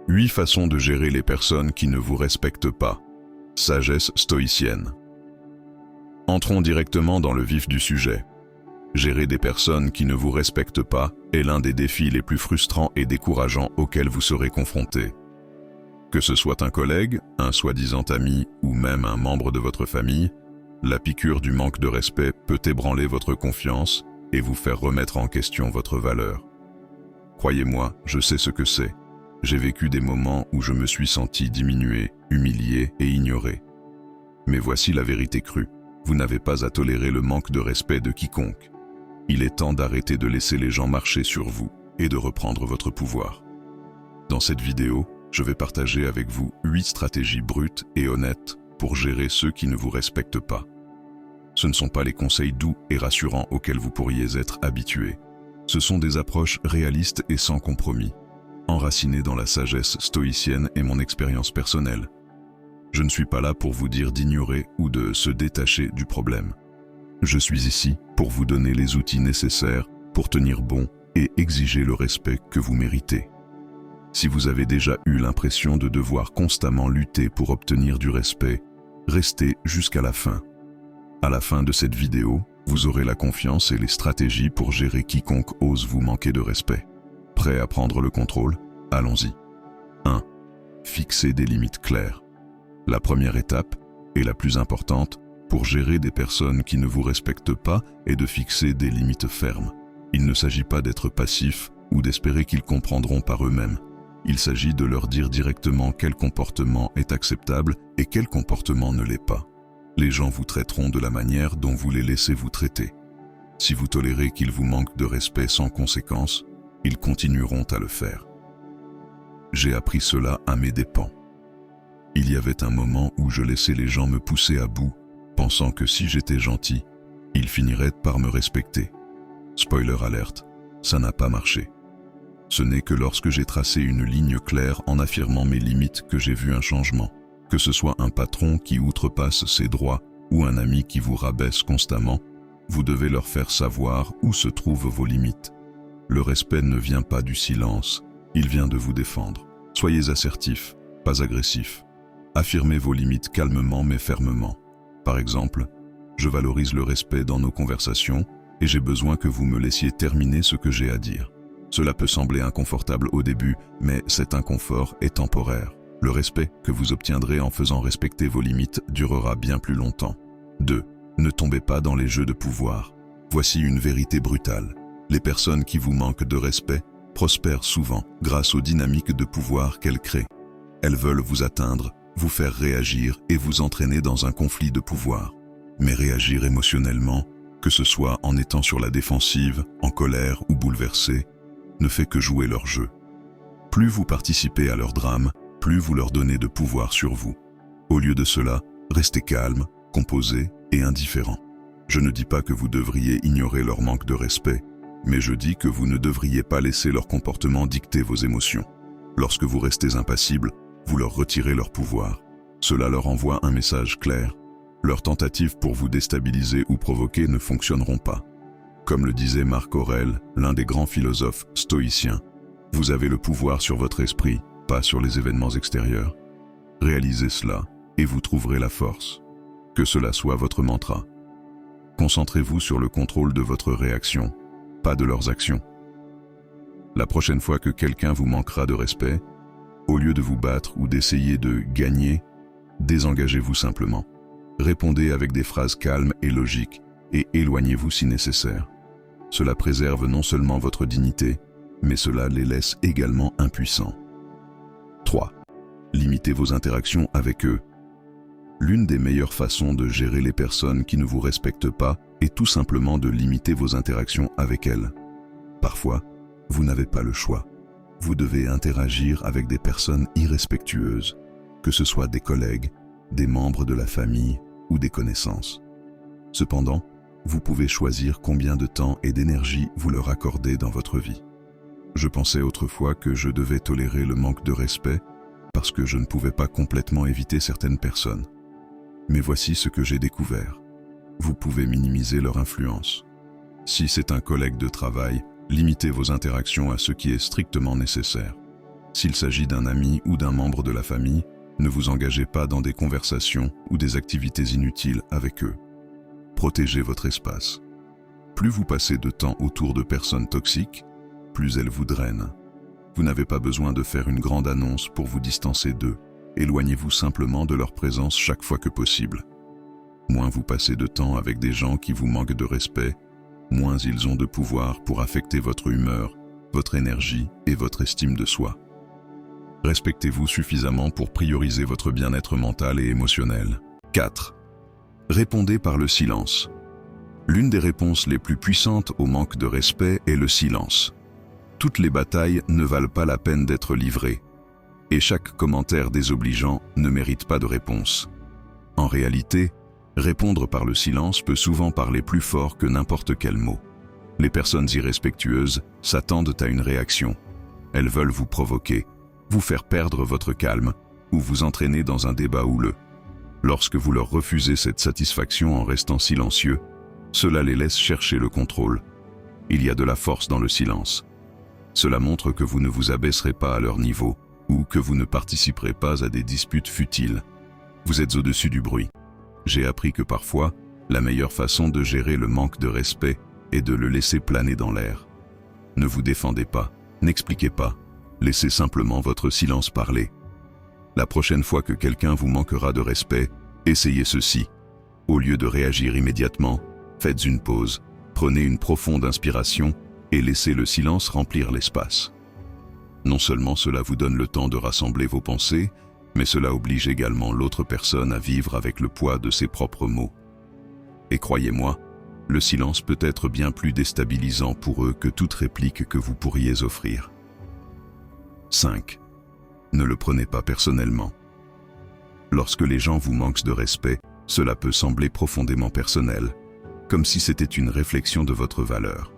8 façons de gérer les personnes qui ne vous respectent pas. Sagesse stoïcienne. Entrons directement dans le vif du sujet. Gérer des personnes qui ne vous respectent pas est l'un des défis les plus frustrants et décourageants auxquels vous serez confrontés. Que ce soit un collègue, un soi-disant ami ou même un membre de votre famille, la piqûre du manque de respect peut ébranler votre confiance et vous faire remettre en question votre valeur. Croyez-moi, je sais ce que c'est. J'ai vécu des moments où je me suis senti diminué, humilié et ignoré. Mais voici la vérité crue. Vous n'avez pas à tolérer le manque de respect de quiconque. Il est temps d'arrêter de laisser les gens marcher sur vous et de reprendre votre pouvoir. Dans cette vidéo, je vais partager avec vous 8 stratégies brutes et honnêtes pour gérer ceux qui ne vous respectent pas. Ce ne sont pas les conseils doux et rassurants auxquels vous pourriez être habitués. Ce sont des approches réalistes et sans compromis, enracinées dans la sagesse stoïcienne et mon expérience personnelle. Je ne suis pas là pour vous dire d'ignorer ou de se détacher du problème. Je suis ici pour vous donner les outils nécessaires pour tenir bon et exiger le respect que vous méritez. Si vous avez déjà eu l'impression de devoir constamment lutter pour obtenir du respect, restez jusqu'à la fin. À la fin de cette vidéo, vous aurez la confiance et les stratégies pour gérer quiconque ose vous manquer de respect. Prêt à prendre le contrôle? Allons-y. 1. Fixer des limites claires. La première étape, et la plus importante, pour gérer des personnes qui ne vous respectent pas est de fixer des limites fermes. Il ne s'agit pas d'être passif ou d'espérer qu'ils comprendront par eux-mêmes. Il s'agit de leur dire directement quel comportement est acceptable et quel comportement ne l'est pas. Les gens vous traiteront de la manière dont vous les laissez vous traiter. Si vous tolérez qu'ils vous manquent de respect sans conséquence, ils continueront à le faire. J'ai appris cela à mes dépens. Il y avait un moment où je laissais les gens me pousser à bout, pensant que si j'étais gentil, ils finiraient par me respecter. Spoiler alert, ça n'a pas marché. Ce n'est que lorsque j'ai tracé une ligne claire en affirmant mes limites que j'ai vu un changement. Que ce soit un patron qui outrepasse ses droits ou un ami qui vous rabaisse constamment, vous devez leur faire savoir où se trouvent vos limites. Le respect ne vient pas du silence, il vient de vous défendre. Soyez assertif, pas agressif. Affirmez vos limites calmement mais fermement. Par exemple, je valorise le respect dans nos conversations et j'ai besoin que vous me laissiez terminer ce que j'ai à dire. Cela peut sembler inconfortable au début, mais cet inconfort est temporaire. Le respect que vous obtiendrez en faisant respecter vos limites durera bien plus longtemps. 2. Ne tombez pas dans les jeux de pouvoir. Voici une vérité brutale. Les personnes qui vous manquent de respect prospèrent souvent grâce aux dynamiques de pouvoir qu'elles créent. Elles veulent vous atteindre, vous faire réagir et vous entraîner dans un conflit de pouvoir. Mais réagir émotionnellement, que ce soit en étant sur la défensive, en colère ou bouleversé, ne fait que jouer leur jeu. Plus vous participez à leur drame, plus vous leur donnez de pouvoir sur vous. Au lieu de cela, restez calme, composé et indifférent. Je ne dis pas que vous devriez ignorer leur manque de respect, mais je dis que vous ne devriez pas laisser leur comportement dicter vos émotions. Lorsque vous restez impassible, vous leur retirez leur pouvoir. Cela leur envoie un message clair. Leurs tentatives pour vous déstabiliser ou provoquer ne fonctionneront pas. Comme le disait Marc Aurèle, l'un des grands philosophes stoïciens, vous avez le pouvoir sur votre esprit, pas sur les événements extérieurs. Réalisez cela et vous trouverez la force. Que cela soit votre mantra. Concentrez-vous sur le contrôle de votre réaction, pas de leurs actions. La prochaine fois que quelqu'un vous manquera de respect, au lieu de vous battre ou d'essayer de gagner, désengagez-vous simplement. Répondez avec des phrases calmes et logiques et éloignez-vous si nécessaire. Cela préserve non seulement votre dignité, mais cela les laisse également impuissants. 3. Limitez vos interactions avec eux. L'une des meilleures façons de gérer les personnes qui ne vous respectent pas est tout simplement de limiter vos interactions avec elles. Parfois, vous n'avez pas le choix. Vous devez interagir avec des personnes irrespectueuses, que ce soit des collègues, des membres de la famille ou des connaissances. Cependant, vous pouvez choisir combien de temps et d'énergie vous leur accordez dans votre vie. Je pensais autrefois que je devais tolérer le manque de respect parce que je ne pouvais pas complètement éviter certaines personnes. Mais voici ce que j'ai découvert. Vous pouvez minimiser leur influence. Si c'est un collègue de travail, limitez vos interactions à ce qui est strictement nécessaire. S'il s'agit d'un ami ou d'un membre de la famille, ne vous engagez pas dans des conversations ou des activités inutiles avec eux. Protégez votre espace. Plus vous passez de temps autour de personnes toxiques, plus elles vous drainent. Vous n'avez pas besoin de faire une grande annonce pour vous distancer d'eux. Éloignez-vous simplement de leur présence chaque fois que possible. Moins vous passez de temps avec des gens qui vous manquent de respect, moins ils ont de pouvoir pour affecter votre humeur, votre énergie et votre estime de soi. Respectez-vous suffisamment pour prioriser votre bien-être mental et émotionnel. 4. Répondez par le silence. L'une des réponses les plus puissantes au manque de respect est le silence. Toutes les batailles ne valent pas la peine d'être livrées, et chaque commentaire désobligeant ne mérite pas de réponse. En réalité, répondre par le silence peut souvent parler plus fort que n'importe quel mot. Les personnes irrespectueuses s'attendent à une réaction. Elles veulent vous provoquer, vous faire perdre votre calme ou vous entraîner dans un débat houleux. Lorsque vous leur refusez cette satisfaction en restant silencieux, cela les laisse chercher le contrôle. Il y a de la force dans le silence. Cela montre que vous ne vous abaisserez pas à leur niveau ou que vous ne participerez pas à des disputes futiles. Vous êtes au-dessus du bruit. J'ai appris que parfois, la meilleure façon de gérer le manque de respect est de le laisser planer dans l'air. Ne vous défendez pas, n'expliquez pas, laissez simplement votre silence parler. La prochaine fois que quelqu'un vous manquera de respect, essayez ceci. Au lieu de réagir immédiatement, faites une pause, prenez une profonde inspiration et laissez le silence remplir l'espace. Non seulement cela vous donne le temps de rassembler vos pensées, mais cela oblige également l'autre personne à vivre avec le poids de ses propres mots. Et croyez-moi, le silence peut être bien plus déstabilisant pour eux que toute réplique que vous pourriez offrir. 5. Ne le prenez pas personnellement. Lorsque les gens vous manquent de respect, cela peut sembler profondément personnel, comme si c'était une réflexion de votre valeur.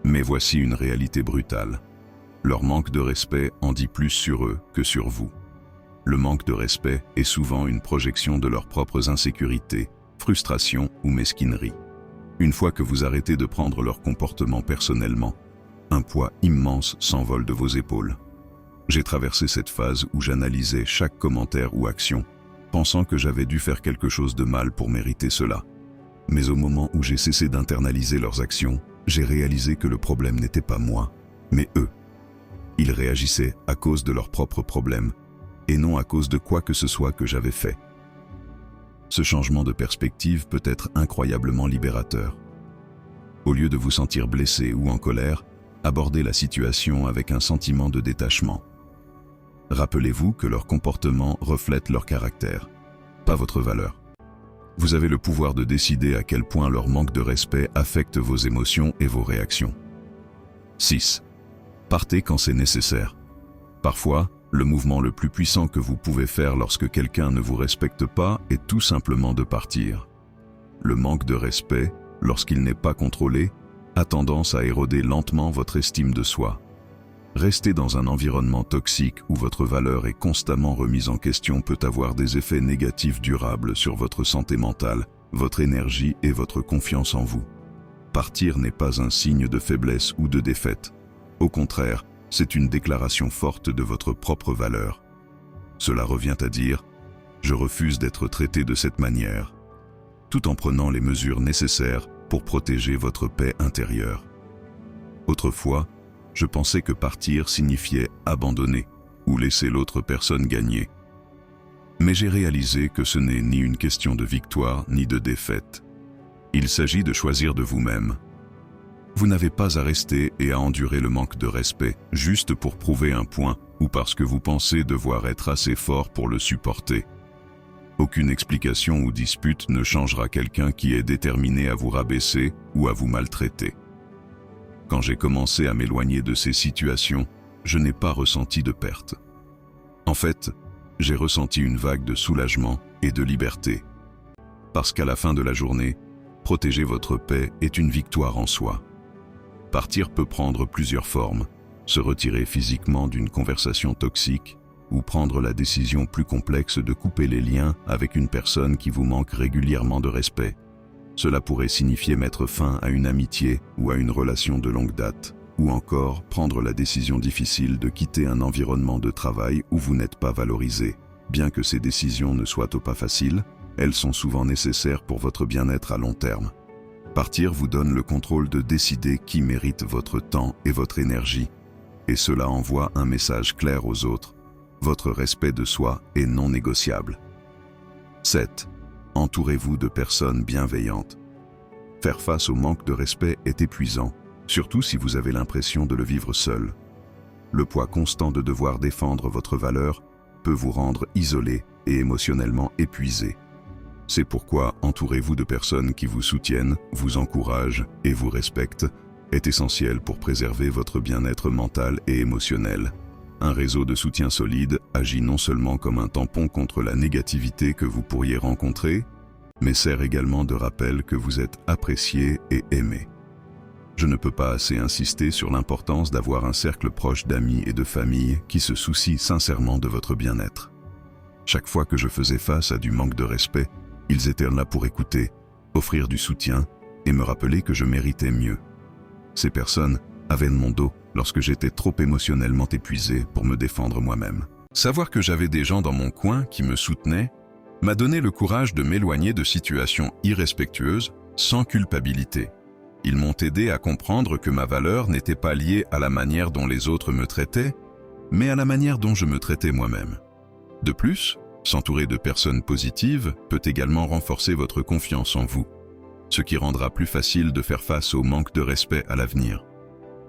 Mais voici une réalité brutale. Leur manque de respect en dit plus sur eux que sur vous. Le manque de respect est souvent une projection de leurs propres insécurités, frustrations ou mesquineries. Une fois que vous arrêtez de prendre leur comportement personnellement, un poids immense s'envole de vos épaules. J'ai traversé cette phase où j'analysais chaque commentaire ou action, pensant que j'avais dû faire quelque chose de mal pour mériter cela. Mais au moment où j'ai cessé d'internaliser leurs actions, j'ai réalisé que le problème n'était pas moi, mais eux. Ils réagissaient à cause de leurs propres problèmes, et non à cause de quoi que ce soit que j'avais fait. Ce changement de perspective peut être incroyablement libérateur. Au lieu de vous sentir blessé ou en colère, abordez la situation avec un sentiment de détachement. Rappelez-vous que leur comportement reflète leur caractère, pas votre valeur. Vous avez le pouvoir de décider à quel point leur manque de respect affecte vos émotions et vos réactions. 6. Partez quand c'est nécessaire. Parfois, le mouvement le plus puissant que vous pouvez faire lorsque quelqu'un ne vous respecte pas est tout simplement de partir. Le manque de respect, lorsqu'il n'est pas contrôlé, a tendance à éroder lentement votre estime de soi. Rester dans un environnement toxique où votre valeur est constamment remise en question peut avoir des effets négatifs durables sur votre santé mentale, votre énergie et votre confiance en vous. Partir n'est pas un signe de faiblesse ou de défaite. Au contraire, c'est une déclaration forte de votre propre valeur. Cela revient à dire « Je refuse d'être traité de cette manière », tout en prenant les mesures nécessaires pour protéger votre paix intérieure. Autrefois, je pensais que partir signifiait abandonner ou laisser l'autre personne gagner. Mais j'ai réalisé que ce n'est ni une question de victoire ni de défaite. Il s'agit de choisir de vous-même. Vous n'avez pas à rester et à endurer le manque de respect juste pour prouver un point ou parce que vous pensez devoir être assez fort pour le supporter. Aucune explication ou dispute ne changera quelqu'un qui est déterminé à vous rabaisser ou à vous maltraiter. Quand j'ai commencé à m'éloigner de ces situations, je n'ai pas ressenti de perte. En fait, j'ai ressenti une vague de soulagement et de liberté. Parce qu'à la fin de la journée, protéger votre paix est une victoire en soi. Partir peut prendre plusieurs formes, se retirer physiquement d'une conversation toxique ou prendre la décision plus complexe de couper les liens avec une personne qui vous manque régulièrement de respect. Cela pourrait signifier mettre fin à une amitié ou à une relation de longue date. ou encore prendre la décision difficile de quitter un environnement de travail où vous n'êtes pas valorisé. Bien que ces décisions ne soient pas faciles, elles sont souvent nécessaires pour votre bien-être à long terme. Partir vous donne le contrôle de décider qui mérite votre temps et votre énergie, et cela envoie un message clair aux autres. Votre respect de soi est non négociable. 7. Entourez-vous de personnes bienveillantes. Faire face au manque de respect est épuisant, surtout si vous avez l'impression de le vivre seul. Le poids constant de devoir défendre votre valeur peut vous rendre isolé et émotionnellement épuisé. C'est pourquoi entourez-vous de personnes qui vous soutiennent, vous encouragent et vous respectent est essentiel pour préserver votre bien-être mental et émotionnel. Un réseau de soutien solide agit non seulement comme un tampon contre la négativité que vous pourriez rencontrer, mais sert également de rappel que vous êtes apprécié et aimé. Je ne peux pas assez insister sur l'importance d'avoir un cercle proche d'amis et de famille qui se soucient sincèrement de votre bien-être. Chaque fois que je faisais face à du manque de respect, ils étaient là pour écouter, offrir du soutien et me rappeler que je méritais mieux. Ces personnes avaient mon dos lorsque j'étais trop émotionnellement épuisé pour me défendre moi-même. Savoir que j'avais des gens dans mon coin qui me soutenaient m'a donné le courage de m'éloigner de situations irrespectueuses sans culpabilité. Ils m'ont aidé à comprendre que ma valeur n'était pas liée à la manière dont les autres me traitaient, mais à la manière dont je me traitais moi-même. De plus, s'entourer de personnes positives peut également renforcer votre confiance en vous, ce qui rendra plus facile de faire face au manque de respect à l'avenir.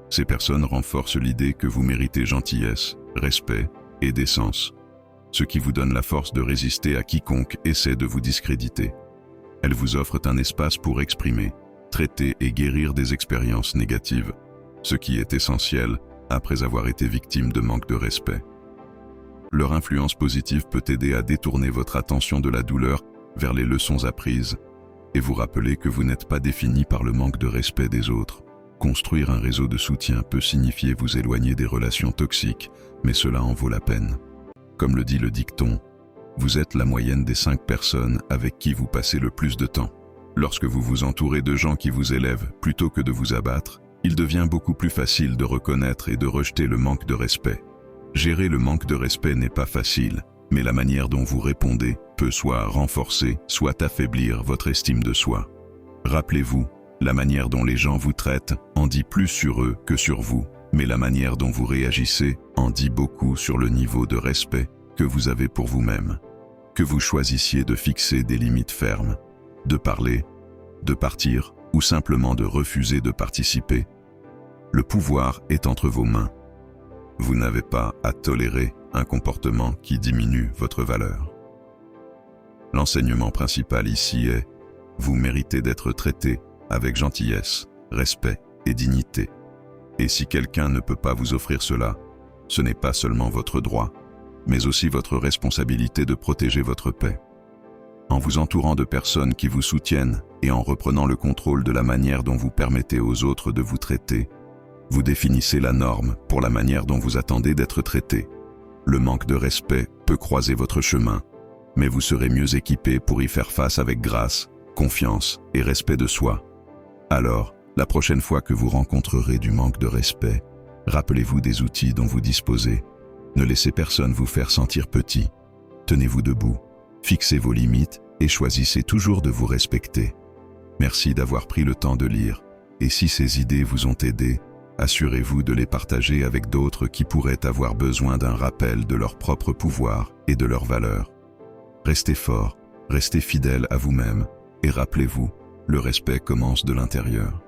Ces personnes renforcent l'idée que vous méritez gentillesse, respect et décence, ce qui vous donne la force de résister à quiconque essaie de vous discréditer. Elles vous offrent un espace pour exprimer, traiter et guérir des expériences négatives, ce qui est essentiel après avoir été victime de manque de respect. Leur influence positive peut aider à détourner votre attention de la douleur vers les leçons apprises et vous rappeler que vous n'êtes pas défini par le manque de respect des autres. Construire un réseau de soutien peut signifier vous éloigner des relations toxiques, mais cela en vaut la peine. Comme le dit le dicton, vous êtes la moyenne des 5 personnes avec qui vous passez le plus de temps. Lorsque vous vous entourez de gens qui vous élèvent plutôt que de vous abattre, il devient beaucoup plus facile de reconnaître et de rejeter le manque de respect. Gérer le manque de respect n'est pas facile, mais la manière dont vous répondez peut soit renforcer, soit affaiblir votre estime de soi. Rappelez-vous, la manière dont les gens vous traitent en dit plus sur eux que sur vous, mais la manière dont vous réagissez en dit beaucoup sur le niveau de respect que vous avez pour vous-même. Que vous choisissiez de fixer des limites fermes, de parler, de partir ou simplement de refuser de participer, le pouvoir est entre vos mains. Vous n'avez pas à tolérer un comportement qui diminue votre valeur. L'enseignement principal ici est « Vous méritez d'être traité avec gentillesse, respect et dignité. Et si quelqu'un ne peut pas vous offrir cela, ce n'est pas seulement votre droit, mais aussi votre responsabilité de protéger votre paix. En vous entourant de personnes qui vous soutiennent et en reprenant le contrôle de la manière dont vous permettez aux autres de vous traiter, vous définissez la norme pour la manière dont vous attendez d'être traité. Le manque de respect peut croiser votre chemin, mais vous serez mieux équipé pour y faire face avec grâce, confiance et respect de soi. Alors, la prochaine fois que vous rencontrerez du manque de respect, rappelez-vous des outils dont vous disposez. Ne laissez personne vous faire sentir petit. Tenez-vous debout, fixez vos limites et choisissez toujours de vous respecter. Merci d'avoir pris le temps de lire, et si ces idées vous ont aidé, assurez-vous de les partager avec d'autres qui pourraient avoir besoin d'un rappel de leur propre pouvoir et de leur valeur. Restez fort, restez fidèle à vous-même, et rappelez-vous, le respect commence de l'intérieur.